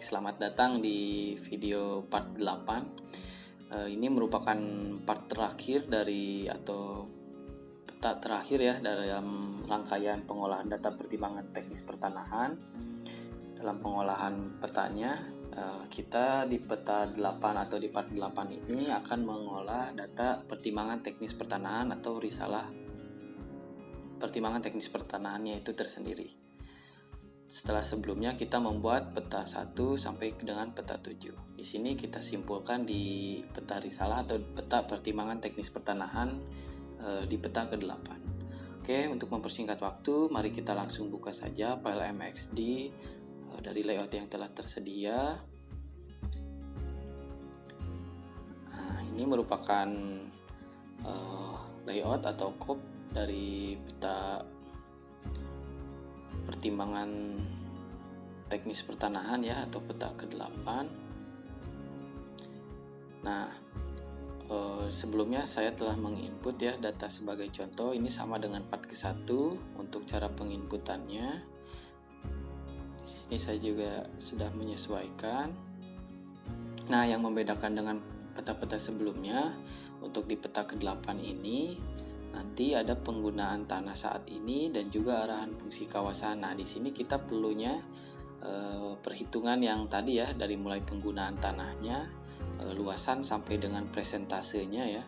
selamat datang di video part 8. Ini merupakan part terakhir atau peta terakhir ya dalam rangkaian pengolahan data pertimbangan teknis pertanahan. Dalam pengolahan petanya, kita di peta 8 atau di part 8 ini akan mengolah data pertimbangan teknis pertanahan atau risalah pertimbangan teknis pertanahannya itu tersendiri. Setelah sebelumnya kita membuat peta 1 sampai dengan peta 7. Di sini kita simpulkan di peta risalah atau peta pertimbangan teknis pertanahan di peta ke-8. Oke, untuk mempersingkat waktu, mari kita langsung buka saja file MXD dari layout yang telah tersedia. Nah, ini merupakan layout atau copy dari peta pertimbangan teknis pertanahan ya, atau peta ke-8. Nah, sebelumnya saya telah menginput ya data sebagai contoh. Ini sama dengan part ke-1 untuk cara penginputannya. Di sini saya juga sudah menyesuaikan. Nah, yang membedakan dengan peta-peta sebelumnya, untuk di peta ke-8 ini nanti ada penggunaan tanah saat ini dan juga arahan fungsi kawasan. Nah, di sini kita perlunya perhitungan yang tadi ya, dari mulai penggunaan tanahnya, luasan sampai dengan presentasenya ya,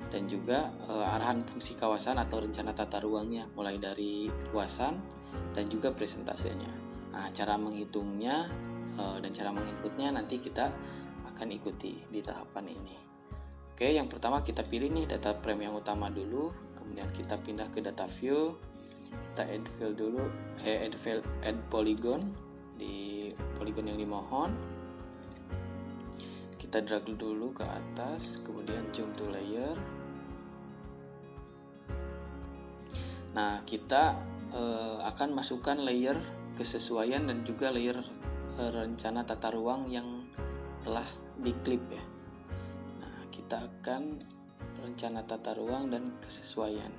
dan juga arahan fungsi kawasan atau rencana tata ruangnya, mulai dari luasan dan juga presentasenya. Nah, cara menghitungnya dan cara menginputnya nanti kita akan ikuti di tahapan ini. Oke, yang pertama kita pilih nih data frame yang utama dulu, kemudian kita pindah ke data view, kita add fill dulu, add polygon di polygon yang dimohon, kita drag dulu ke atas, kemudian zoom to layer. Nah, kita akan masukkan layer kesesuaian dan juga layer rencana tata ruang yang telah diklip ya. Kita akan rencana tata ruang dan kesesuaian.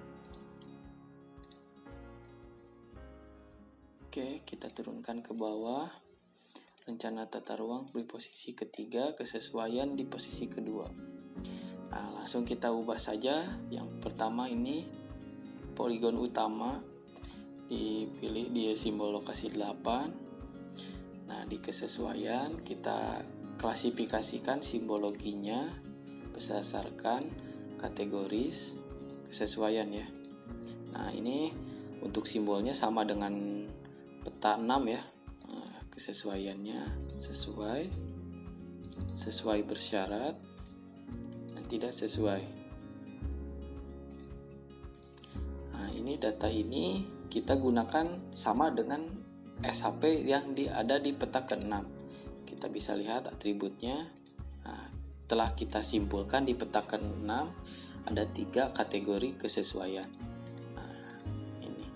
Oke, kita turunkan ke bawah. Rencana tata ruang di posisi ketiga, kesesuaian di posisi kedua. Nah, langsung kita ubah saja. Yang pertama ini poligon utama dipilih di simbol lokasi 8. Nah, di kesesuaian kita klasifikasikan simbologinya berdasarkan kategoris kesesuaian ya. Nah, ini untuk simbolnya sama dengan peta 6 ya. Nah, kesesuaiannya sesuai bersyarat dan tidak sesuai. Nah, ini data ini kita gunakan sama dengan SHP yang ada di peta ke-6. Kita bisa lihat atributnya. Nah, telah kita simpulkan di peta ke-6 ada 3 kategori kesesuaian. Nah, ini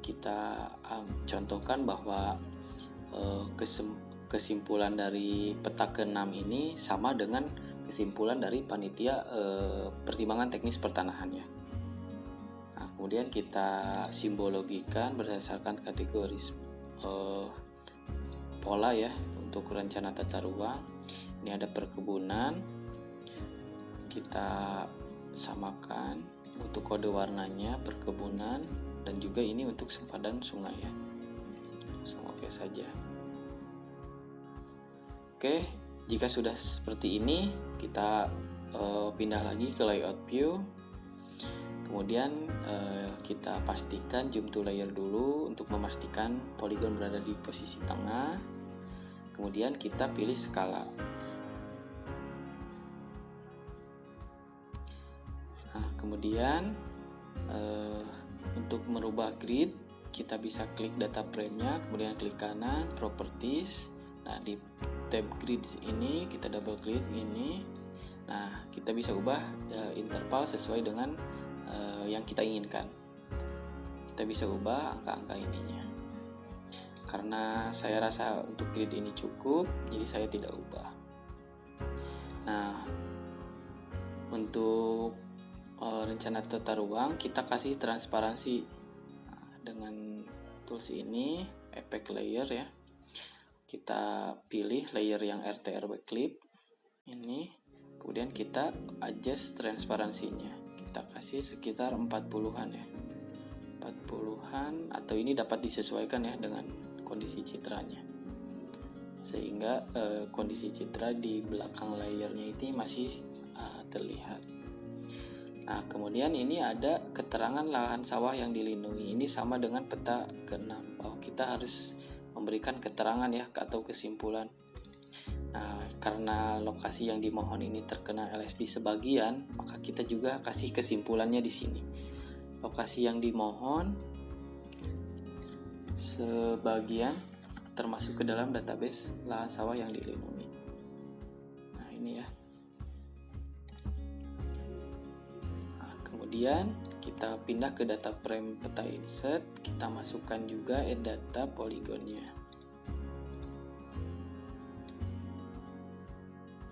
kita contohkan bahwa kesimpulan dari peta ke-6 ini sama dengan kesimpulan dari panitia pertimbangan teknis pertanahannya. Nah, kemudian kita simbologikan berdasarkan kategori pola ya untuk rencana tata ruang. Ini ada perkebunan, kita samakan untuk kode warnanya perkebunan, dan juga ini untuk sempadan sungai ya. Langsung oke saja. Oke, jika sudah seperti ini, kita pindah lagi ke layout view. Kemudian kita pastikan zoom to layer dulu untuk memastikan poligon berada di posisi tengah. Kemudian kita pilih skala. Nah, kemudian untuk merubah grid, kita bisa klik data frame-nya, kemudian klik kanan, properties. Nah, di tab grid ini kita double klik ini. Nah, kita bisa ubah interval sesuai dengan yang kita inginkan. Kita bisa ubah angka-angka ininya. Karena saya rasa untuk grid ini cukup, jadi saya tidak ubah. Nah, untuk rencana tata ruang kita kasih transparansi dengan tools ini, effect layer ya. kita pilih layer yang RTRW clip ini, kemudian kita adjust transparansinya, kita kasih sekitar 40-an ya, 40-an, atau ini dapat disesuaikan ya dengan kondisi citranya, sehingga kondisi citra di belakang layernya ini masih terlihat. Nah, kemudian ini ada keterangan lahan sawah yang dilindungi. Ini sama dengan peta ke-6, bahwa kita harus memberikan keterangan ya atau kesimpulan. Nah, karena lokasi yang dimohon ini terkena LSD sebagian, maka kita juga kasih kesimpulannya di sini. Lokasi yang dimohon sebagian termasuk ke dalam database lahan sawah yang dilindungi. Nah, ini ya. Kemudian kita pindah ke data frame peta insert, kita masukkan juga data poligonnya.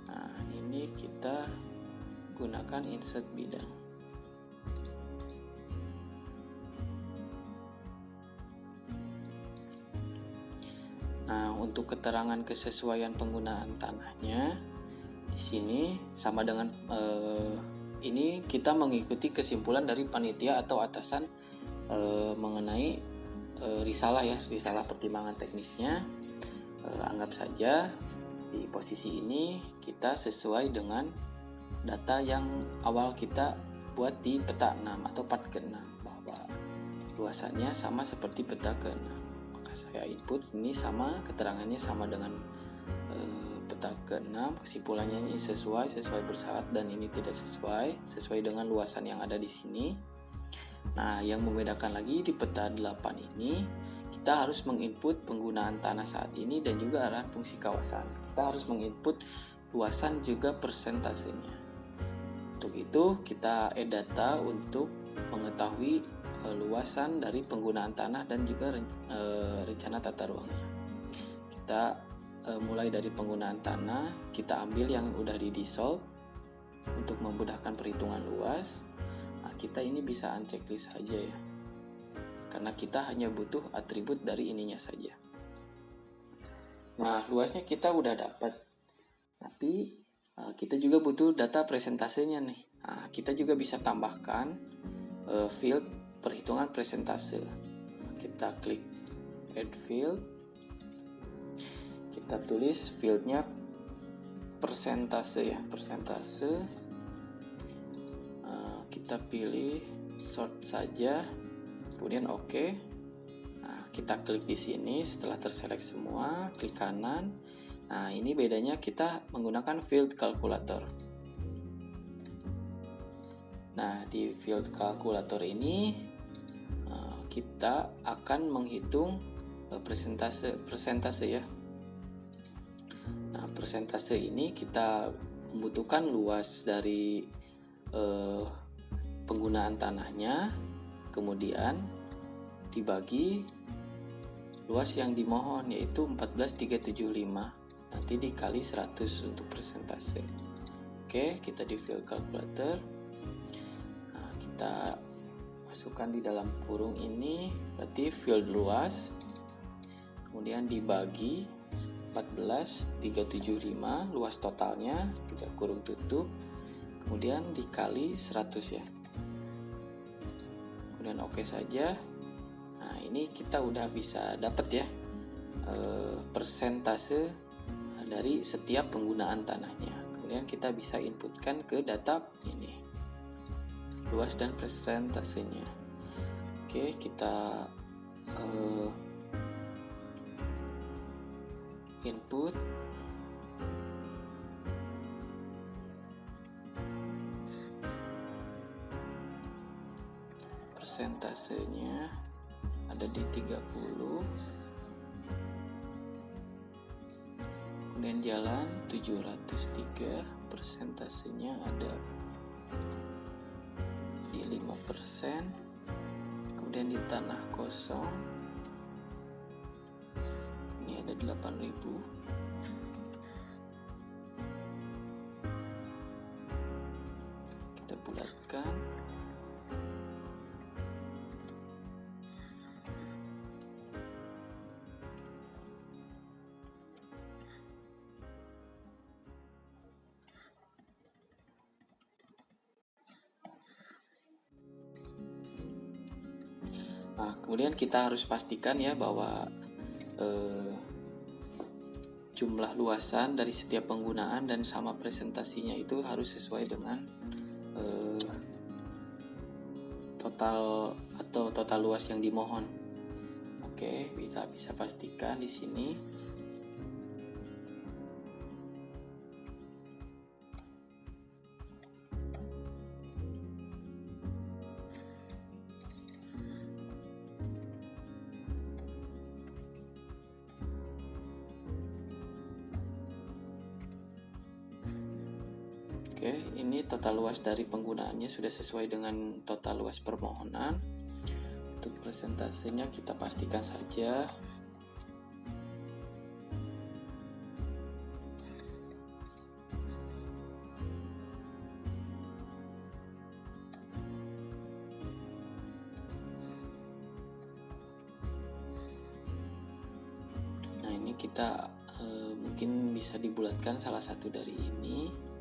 Nah, ini kita gunakan insert bidang. Nah, untuk keterangan kesesuaian penggunaan tanahnya, di sini sama dengan ini kita mengikuti kesimpulan dari panitia atau atasan mengenai risalah ya, risalah pertimbangan teknisnya. Anggap saja di posisi ini kita sesuai dengan data yang awal kita buat di peta 6 atau part ke-6, bahwa luasannya sama seperti peta ke-6. Maka saya input ini sama, keterangannya sama dengan peta ke-6, kesimpulannya ini sesuai bersarat, dan ini tidak sesuai dengan luasan yang ada di sini. Nah, yang membedakan lagi di peta 8 ini, kita harus menginput penggunaan tanah saat ini dan juga arahan fungsi kawasan. Kita harus menginput luasan juga persentasenya. Untuk itu, kita add data untuk mengetahui luasan dari penggunaan tanah dan juga rencana tata ruangnya. Kita mulai dari penggunaan tanah, kita ambil yang udah di dissolve untuk memudahkan perhitungan luas. Nah, kita ini bisa unchecklist saja ya, karena kita hanya butuh atribut dari ininya saja. Nah, luasnya kita udah dapat, tapi kita juga butuh data presentasenya nih. Nah, kita juga bisa tambahkan field perhitungan presentase. Kita klik add field, kita tulis fieldnya persentase ya, persentase. Kita pilih sort saja, kemudian oke. Nah, kita klik di sini. Setelah terselect semua, klik kanan. Nah, ini bedanya kita menggunakan field calculator. Nah, di field calculator ini kita akan menghitung persentase ya. Nah, persentase ini kita membutuhkan luas dari penggunaan tanahnya, kemudian dibagi luas yang dimohon, yaitu 14.375, nanti dikali 100 untuk persentase. Oke, kita di field calculator. Nah, kita masukkan di dalam kurung ini, berarti field luas, kemudian dibagi 14.375 luas totalnya, kita kurung tutup, kemudian dikali 100 ya, kemudian oke saja. Nah, ini kita udah bisa dapat ya persentase dari setiap penggunaan tanahnya. Kemudian kita bisa inputkan ke data ini, luas dan persentasenya. Oke, kita input. Persentasenya ada di 30, kemudian jalan 703, persentasenya ada di 5%, kemudian di tanah kosong ini ada 8.000. Kita bulatkan. Nah, kemudian kita harus pastikan ya bahwa jumlah luasan dari setiap penggunaan dan sama presentasinya itu harus sesuai dengan total luas yang dimohon. Oke, kita bisa pastikan di sini. Oke, ini total luas dari penggunaannya sudah sesuai dengan total luas permohonan. Untuk presentasinya kita pastikan saja. Nah, ini kita mungkin bisa dibulatkan salah satu dari ini.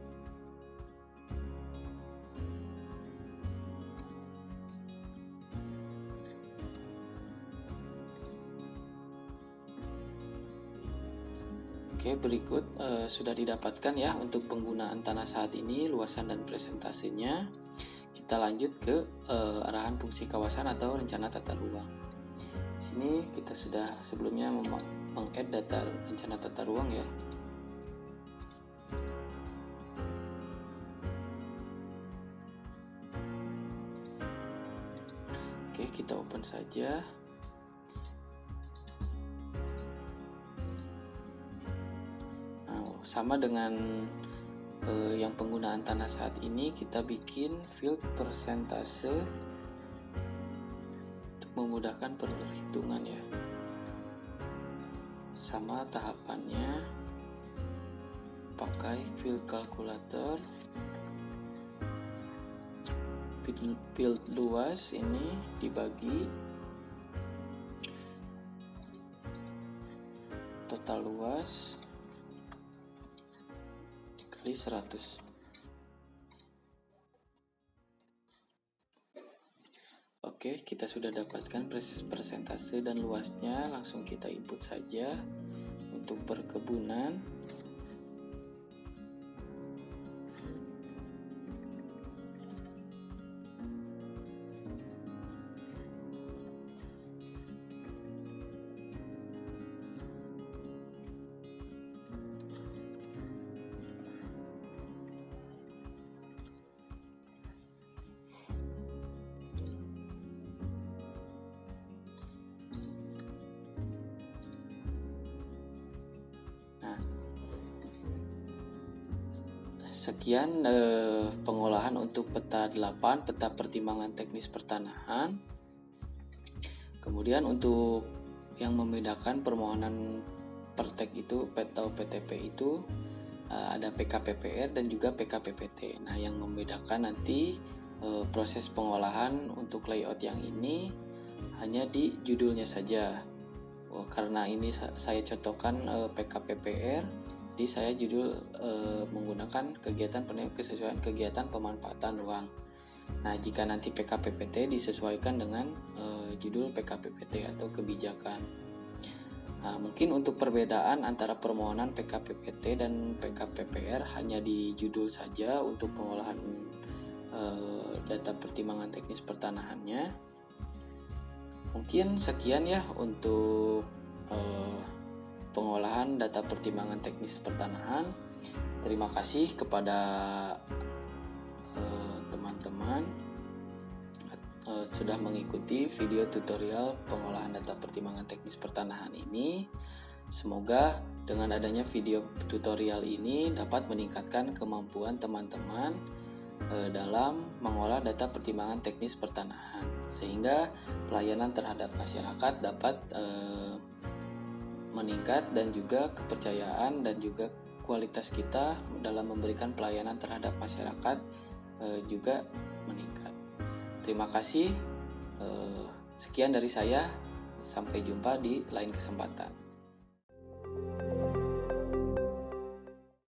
Oke, berikut sudah didapatkan ya untuk penggunaan tanah saat ini, luasan dan presentasinya. Kita lanjut ke arahan fungsi kawasan atau rencana tata ruang. Di sini kita sudah sebelumnya meng-add data rencana tata ruang ya. Oke, kita open saja. Sama dengan yang penggunaan tanah saat ini, kita bikin field persentase untuk memudahkan perhitungan ya. Sama tahapannya, pakai field calculator. Field luas ini dibagi total luas dikali 100. Oke, kita sudah dapatkan persentase dan luasnya, langsung kita input saja untuk perkebunan. Sekian pengolahan untuk peta 8, peta pertimbangan teknis pertanahan. Kemudian untuk yang membedakan permohonan pertek itu atau PTP itu ada PKPPR dan juga PKPPT. Nah, yang membedakan nanti proses pengolahan untuk layout yang ini hanya di judulnya saja. Karena ini saya contohkan PKPPR, jadi saya judul menggunakan kesesuaian kegiatan pemanfaatan ruang. Nah, jika nanti PKPPT disesuaikan dengan judul PKPPT atau kebijakan. Nah, mungkin untuk perbedaan antara permohonan PKPPT dan PKPPR hanya di judul saja untuk pengolahan data pertimbangan teknis pertanahannya. Mungkin sekian ya untuk pengolahan data pertimbangan teknis pertanahan. Terima kasih kepada teman-teman sudah mengikuti video tutorial pengolahan data pertimbangan teknis pertanahan ini. Semoga dengan adanya video tutorial ini dapat meningkatkan kemampuan teman-teman dalam mengolah data pertimbangan teknis pertanahan, sehingga pelayanan terhadap masyarakat dapat meningkat dan juga kepercayaan dan juga kualitas kita dalam memberikan pelayanan terhadap masyarakat juga meningkat. Terima kasih. Sekian dari saya. Sampai jumpa di lain kesempatan.